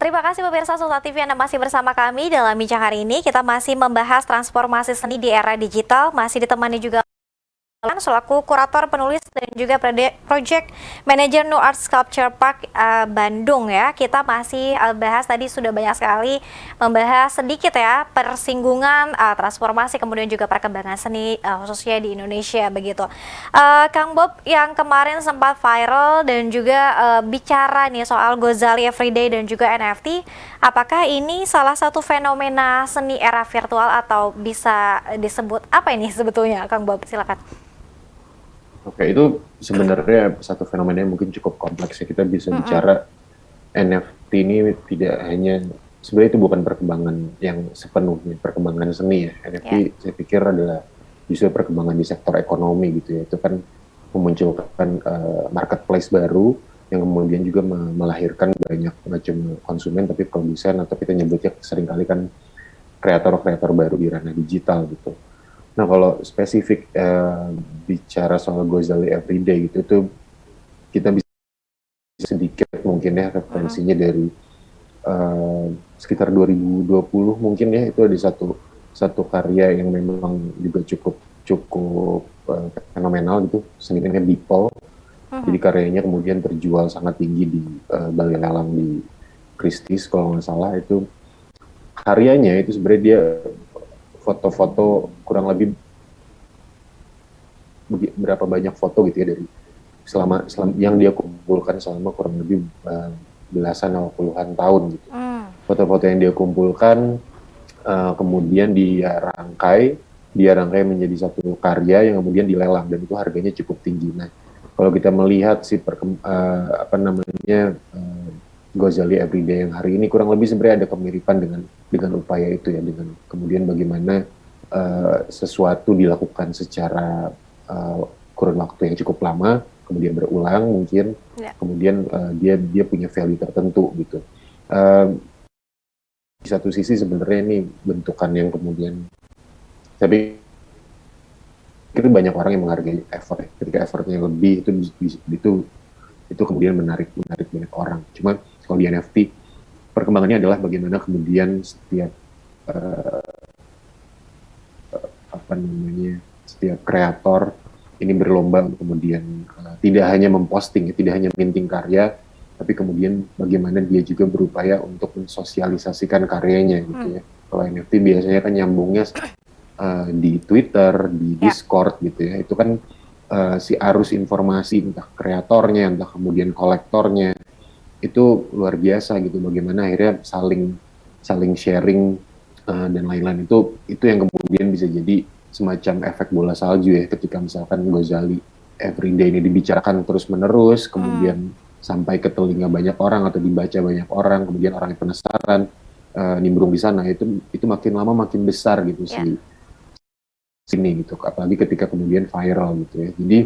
Terima kasih pemirsa Sultan TV Anda masih bersama kami dalam bincang hari ini. Kita masih membahas transformasi seni di era digital, masih ditemani juga selaku kurator, penulis dan juga project manager New Art Sculpture Park Bandung ya. Kita masih bahas tadi sudah banyak sekali membahas sedikit ya persinggungan transformasi kemudian juga perkembangan seni khususnya di Indonesia begitu. Kang Bob yang kemarin sempat viral dan juga bicara nih soal Gozali Everyday dan juga NFT, apakah ini salah satu fenomena seni era virtual atau bisa disebut apa ini sebetulnya, Kang Bob? Silakan. Oke, itu sebenarnya satu fenomena yang mungkin cukup kompleks ya. Kita bisa bicara NFT ini tidak hanya, sebenarnya itu bukan perkembangan yang sepenuhnya perkembangan seni ya. NFT saya pikir adalah justru perkembangan di sektor ekonomi gitu ya. Itu kan memunculkan marketplace baru yang kemudian juga melahirkan banyak macam konsumen, tapi produsen atau kita nyebutnya seringkali kan kreator-kreator baru di ranah digital gitu. Nah, kalau spesifik bicara soal Gozali Everyday gitu, itu kita bisa sedikit mungkin ya referensinya dari sekitar 2020 mungkin ya, itu ada satu karya yang memang juga cukup fenomenal gitu, senimannya Beeple. Jadi karyanya kemudian terjual sangat tinggi di balai lelang di Christie's kalau nggak salah. Itu karyanya itu sebenarnya dia foto-foto kurang lebih berapa banyak foto gitu ya dari selama yang dia kumpulkan selama kurang lebih belasan atau puluhan tahun gitu. Foto-foto yang dia kumpulkan kemudian dia rangkai menjadi satu karya yang kemudian dilelang dan itu harganya cukup tinggi. Nah, kalau kita melihat si Gozali Everyday yang hari ini kurang lebih sebenarnya ada kemiripan dengan upaya itu ya, dengan kemudian bagaimana sesuatu dilakukan secara kurun waktu yang cukup lama, kemudian berulang mungkin, kemudian dia punya value tertentu gitu. Di satu sisi sebenarnya ini bentukan yang kemudian, tapi itu banyak orang yang menghargai effort ya. Ketika effortnya lebih itu kemudian menarik banyak orang. Cuma kalau di NFT perkembangannya adalah bagaimana kemudian setiap setiap kreator ini berlomba untuk kemudian tidak hanya memposting, tidak hanya minting karya, tapi kemudian bagaimana dia juga berupaya untuk mensosialisasikan karyanya gitu ya. Kalau NFT biasanya kan nyambungnya di Twitter, di Discord gitu ya. Itu kan si arus informasi entah kreatornya, entah kemudian kolektornya itu luar biasa gitu. Bagaimana akhirnya saling sharing dan lain-lain itu yang kemudian bisa jadi semacam efek bola salju ya, ketika misalkan Gozali Everyday ini dibicarakan terus-menerus, kemudian sampai ke telinga banyak orang atau dibaca banyak orang, kemudian orang yang penasaran nimbrung di sana, itu makin lama makin besar gitu sini gitu, apalagi ketika kemudian viral gitu ya. Jadi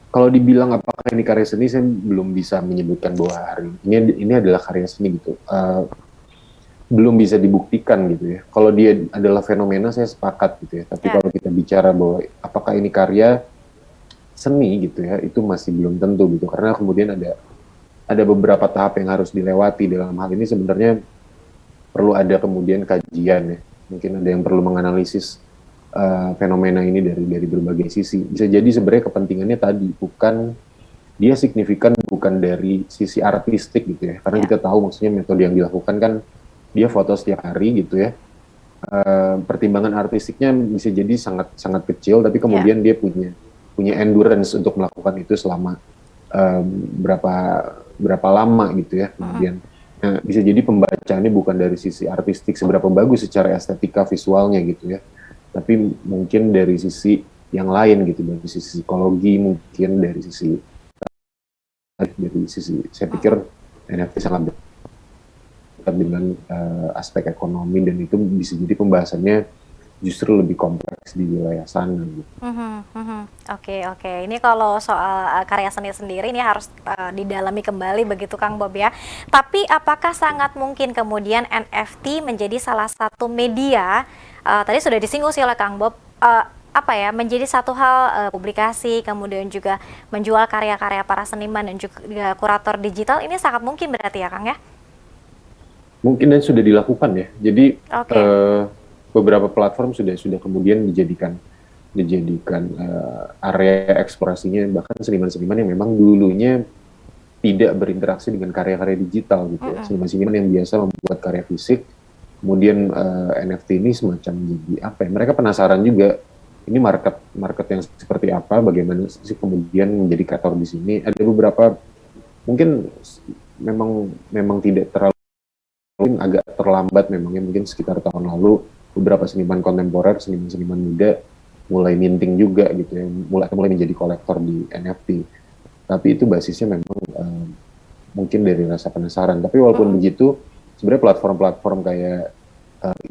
kalau dibilang apakah ini karya seni, saya belum bisa menyebutkan bahwa hari ini adalah karya seni gitu. Belum bisa dibuktikan gitu ya. Kalau dia adalah fenomena saya sepakat gitu ya. Tapi kalau kita bicara bahwa apakah ini karya seni gitu ya, itu masih belum tentu gitu. Karena kemudian ada beberapa tahap yang harus dilewati. Dalam hal ini sebenarnya perlu ada kemudian kajian ya. Mungkin ada yang perlu menganalisis fenomena ini dari berbagai sisi. Bisa jadi sebenarnya kepentingannya tadi dia signifikan bukan dari sisi artistik gitu ya. Karena kita tahu maksudnya metode yang dilakukan kan dia foto setiap hari gitu ya. Pertimbangan artistiknya bisa jadi sangat sangat kecil, tapi kemudian dia punya endurance untuk melakukan itu selama berapa lama gitu ya. Kemudian bisa jadi pembacaannya bukan dari sisi artistik seberapa bagus secara estetika visualnya gitu ya, tapi mungkin dari sisi yang lain gitu, dari sisi psikologi, mungkin dari sisi saya pikir NFT sangat dengan aspek ekonomi, dan itu bisa jadi pembahasannya justru lebih kompleks di wilayah sana gitu. Oke. Ini kalau soal karya seni sendiri ini harus didalami kembali begitu Kang Bob ya. Tapi apakah sangat mungkin kemudian NFT menjadi salah satu media, tadi sudah disinggung sih oleh Kang Bob, menjadi satu hal publikasi, kemudian juga menjual karya-karya para seniman dan juga kurator digital, ini sangat mungkin berarti ya Kang ya? Mungkin dan sudah dilakukan ya. Jadi Oke. beberapa platform sudah kemudian dijadikan area eksplorasinya, bahkan seniman-seniman yang memang dulunya tidak berinteraksi dengan karya-karya digital gitu ya. Mm-mm. Seniman-seniman yang biasa membuat karya fisik, kemudian NFT ini semacam jadi apa ya? Mereka penasaran juga ini market yang seperti apa, bagaimana sih kemudian menjadi kreator di sini. Ada beberapa mungkin memang memang tidak terlalu, mungkin agak terlambat memangnya, mungkin sekitar tahun lalu beberapa seniman kontemporer, seniman-seniman muda mulai minting juga gitu ya, mulai menjadi kolektor di NFT. Tapi itu basisnya memang mungkin dari rasa penasaran. Tapi walaupun Mm-mm. begitu, sebenarnya platform-platform kayak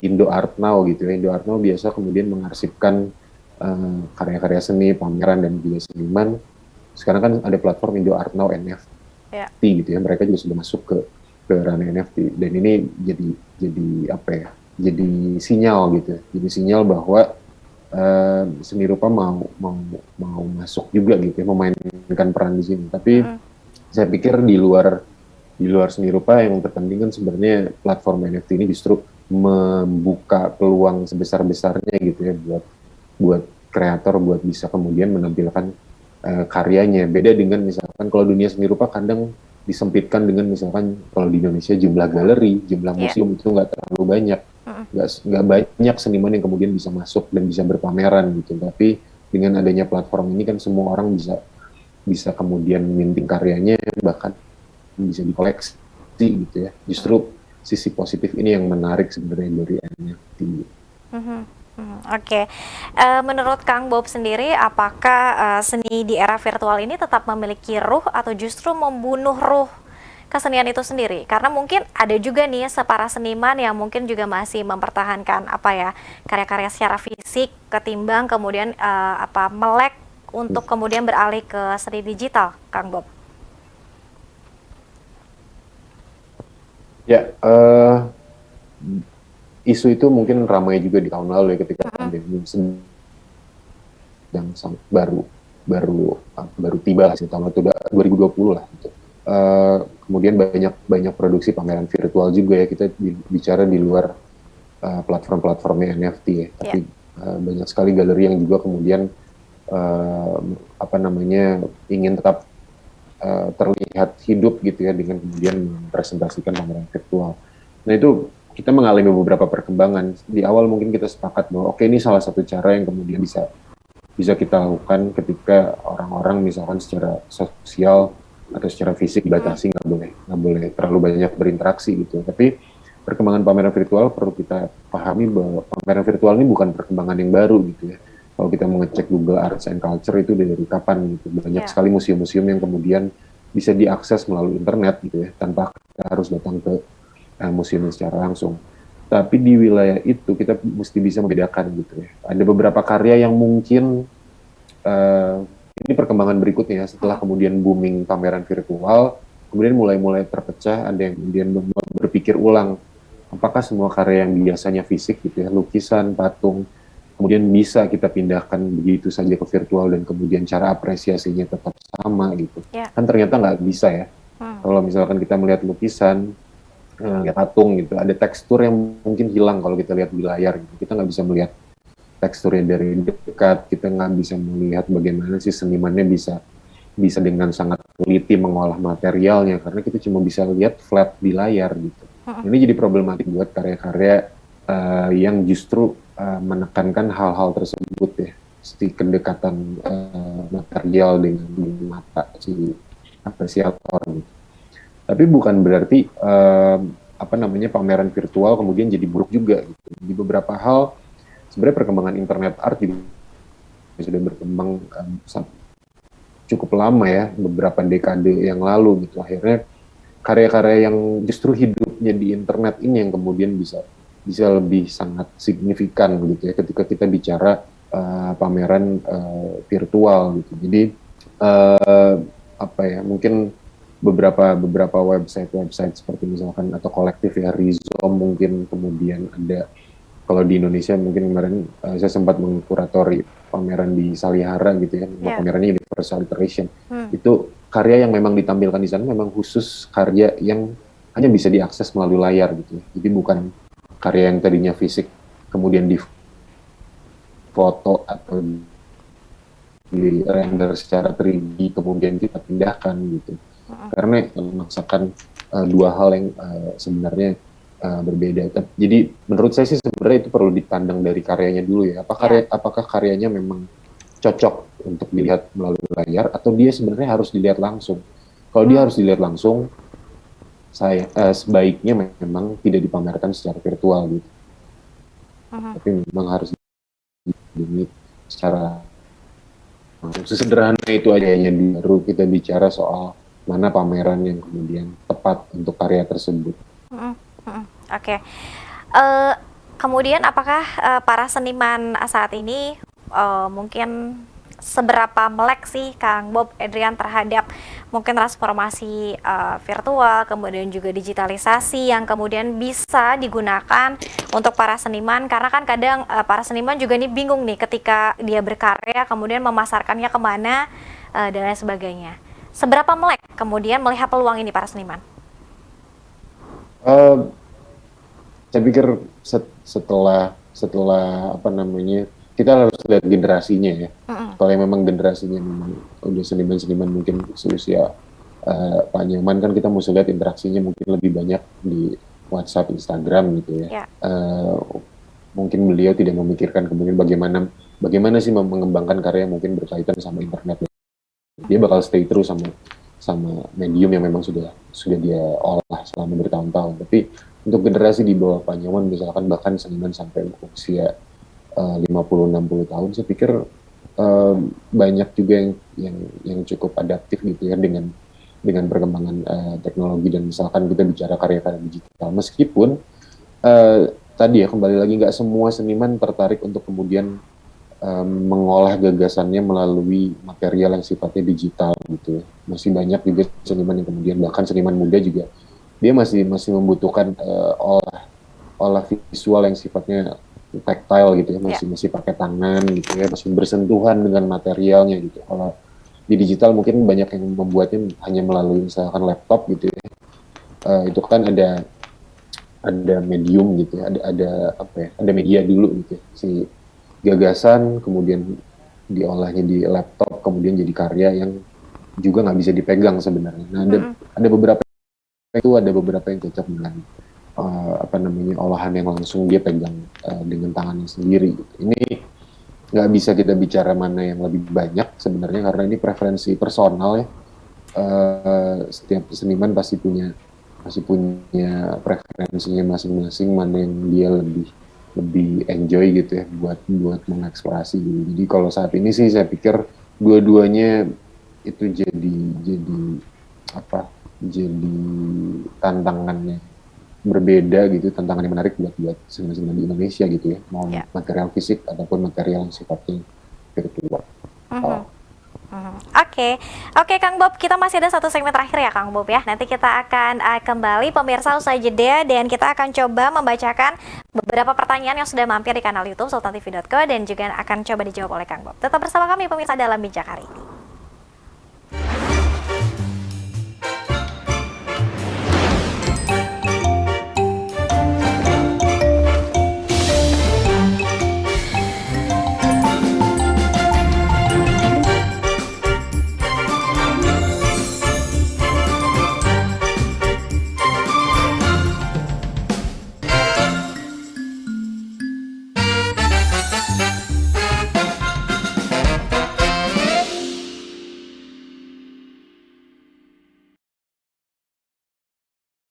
Indo Art Now gitu ya, Indo Art Now biasa kemudian mengarsipkan karya-karya seni, pameran dan juga seniman. Sekarang kan ada platform Indo Art Now Ya. NFT gitu ya, mereka juga sudah masuk ke ranah NFT, dan ini jadi apa ya? Jadi sinyal gitu, ya. Jadi sinyal bahwa seni rupa mau masuk juga gitu ya, memainkan peran di sini. Tapi Mm-mm. saya pikir di luar seni rupa yang terpenting kan sebenarnya platform NFT ini justru membuka peluang sebesar-besarnya gitu ya buat buat kreator buat bisa kemudian menampilkan karyanya. Beda dengan misalkan kalau dunia seni rupa kadang disempitkan dengan misalkan kalau di Indonesia jumlah galeri, jumlah Ya. museum itu nggak terlalu banyak, Mm-mm. nggak banyak seniman yang kemudian bisa masuk dan bisa berpameran gitu. Tapi dengan adanya platform ini kan semua orang bisa bisa kemudian minting karyanya, bahkan bisa dikoleksi gitu ya. Justru sisi positif ini yang menarik sebenarnya dari NFT. Mhm, mhm, oke. Menurut Kang Bob sendiri, apakah seni di era virtual ini tetap memiliki ruh atau justru membunuh ruh kesenian itu sendiri? Karena mungkin ada juga nih para seniman yang mungkin juga masih mempertahankan apa ya, karya-karya secara fisik ketimbang kemudian melek untuk kemudian beralih ke seni digital, Kang Bob. Ya, isu itu mungkin ramai juga di tahun lalu ya ketika Mhm. pandemi sedang baru baru baru tiba sih, tahun lalu 2020 lah gitu. Kemudian banyak banyak produksi pameran virtual juga ya, kita bicara di luar platform-platformnya NFT ya, Ya. tapi banyak sekali galeri yang juga kemudian uh, apa namanya ingin tetap terlihat hidup gitu ya dengan kemudian mempresentasikan pameran virtual. Nah itu kita mengalami beberapa perkembangan. Di awal mungkin kita sepakat bahwa oke, ini salah satu cara yang kemudian bisa bisa kita lakukan ketika orang-orang misalkan secara sosial atau secara fisik Mhm. dibatasi, nggak boleh terlalu banyak berinteraksi gitu. Tapi perkembangan pameran virtual perlu kita pahami bahwa pameran virtual ini bukan perkembangan yang baru gitu ya. Kalau kita mau ngecek Google Arts and Culture itu dari kapan gitu, banyak Ya. sekali museum-museum yang kemudian bisa diakses melalui internet gitu ya, tanpa kita harus datang ke museum secara langsung. Tapi di wilayah itu kita mesti bisa membedakan gitu ya. Ada beberapa karya yang mungkin uh, ini perkembangan berikutnya setelah Mhm. kemudian booming pameran virtual, kemudian mulai terpecah, ada yang kemudian berpikir ulang, apakah semua karya yang biasanya fisik gitu ya, lukisan, patung, kemudian bisa kita pindahkan begitu saja ke virtual dan kemudian cara apresiasinya tetap sama gitu. Ya. Kan ternyata nggak bisa ya. Hmm. Kalau misalkan kita melihat lukisan, lihat patung gitu, ada tekstur yang mungkin hilang kalau kita lihat di layar gitu. Kita nggak bisa melihat teksturnya dari dekat, kita nggak bisa melihat bagaimana sih senimannya bisa bisa dengan sangat teliti mengolah materialnya, karena kita cuma bisa lihat flat di layar gitu. Mhm. Ini jadi problematik buat karya-karya yang justru menekankan hal-hal tersebut ya, si kedekatan material dengan mata si apresiator gitu. Tapi bukan berarti apa namanya pameran virtual kemudian jadi buruk juga gitu. Di beberapa hal sebenarnya perkembangan internet art juga sudah berkembang cukup lama ya, beberapa dekade yang lalu gitu. Akhirnya karya-karya yang justru hidupnya di internet ini yang kemudian bisa bisa lebih sangat signifikan gitu ya ketika kita bicara pameran virtual gitu. Jadi uh, apa ya, mungkin beberapa beberapa website seperti misalkan atau kolektif ya Rizom, mungkin kemudian ada kalau di Indonesia mungkin kemarin saya sempat mengkuratori pameran di Salihara gitu ya, nama Ya. pamerannya Universal Iteration. Hmm. Itu karya yang memang ditampilkan di sana memang khusus karya yang hanya bisa diakses melalui layar gitu ya. Jadi bukan karya yang tadinya fisik kemudian difoto atau di render secara 3D kemudian kita pindahkan gitu. Karena memaksakan dua hal yang sebenarnya berbeda. Jadi menurut saya sih sebenarnya itu perlu dipandang dari karyanya dulu ya. Apakah karyanya memang cocok untuk dilihat melalui layar atau dia sebenarnya harus dilihat langsung. Kalau dia harus dilihat langsung, sebaiknya memang tidak dipamerkan secara virtual gitu. Tapi memang harus dilihat secara sesederhana itu aja. Baru kita bicara soal mana pameran yang kemudian tepat untuk karya tersebut. Oke. Kemudian apakah para seniman saat ini mungkin seberapa melek sih Kang Bob Edrian terhadap mungkin transformasi virtual, kemudian juga digitalisasi yang kemudian bisa digunakan untuk para seniman, karena kan kadang para seniman juga nih bingung nih ketika dia berkarya kemudian memasarkannya kemana dan lain sebagainya. Seberapa melek kemudian melihat peluang ini para seniman? Saya pikir setelah apa namanya, kita harus lihat generasinya ya. Kalau memang generasinya memang udah seniman-seniman mungkin seusia Pak Nyoman, kan kita mesti lihat interaksinya mungkin lebih banyak di WhatsApp, Instagram gitu ya. Mungkin beliau tidak memikirkan kemudian bagaimana sih mengembangkan karya yang mungkin berkaitan sama internet. Dia bakal stay terus sama medium yang memang sudah dia olah selama bertahun-tahun. Tapi untuk generasi di bawah Pak Nyoman misalkan, bahkan seniman sampai usia 50-60 tahun, saya pikir banyak juga yang cukup adaptif gitu ya dengan perkembangan teknologi. Dan misalkan kita bicara karya-karya digital, meskipun tadi ya kembali lagi, nggak semua seniman tertarik untuk kemudian mengolah gagasannya melalui material yang sifatnya digital gitu ya. Masih banyak juga seniman yang kemudian, bahkan seniman muda juga, dia masih membutuhkan olah visual yang sifatnya tactile gitu ya, masih pakai tangan gitu ya, masih bersentuhan dengan materialnya gitu. Kalau di digital mungkin banyak yang membuatnya hanya melalui misalkan laptop gitu ya. Itu kan ada medium gitu ya, ada media dulu gitu ya. Si gagasan kemudian diolahnya di laptop, kemudian jadi karya yang juga nggak bisa dipegang sebenarnya. Nah, ada beberapa yang cocok dengan olahan yang langsung dia pegang dengan tangannya sendiri gitu. Ini nggak bisa kita bicara mana yang lebih banyak sebenarnya, karena ini preferensi personal ya. Setiap seniman pasti punya preferensinya masing-masing, mana yang dia lebih enjoy gitu ya buat mengeksplorasi gitu. Jadi kalau saat ini sih saya pikir dua-duanya itu jadi tantangannya berbeda gitu, tantangan yang menarik buat seniman-seniman di Indonesia gitu ya, mau material fisik ataupun material yang sifatnya virtual. Oke, Kang Bob, kita masih ada satu segmen terakhir ya Kang Bob ya. Nanti kita akan kembali pemirsa usai jeda, dan kita akan coba membacakan beberapa pertanyaan yang sudah mampir di kanal YouTube sultantv.co dan juga akan coba dijawab oleh Kang Bob. Tetap bersama kami pemirsa dalam Bincang Hari Ini.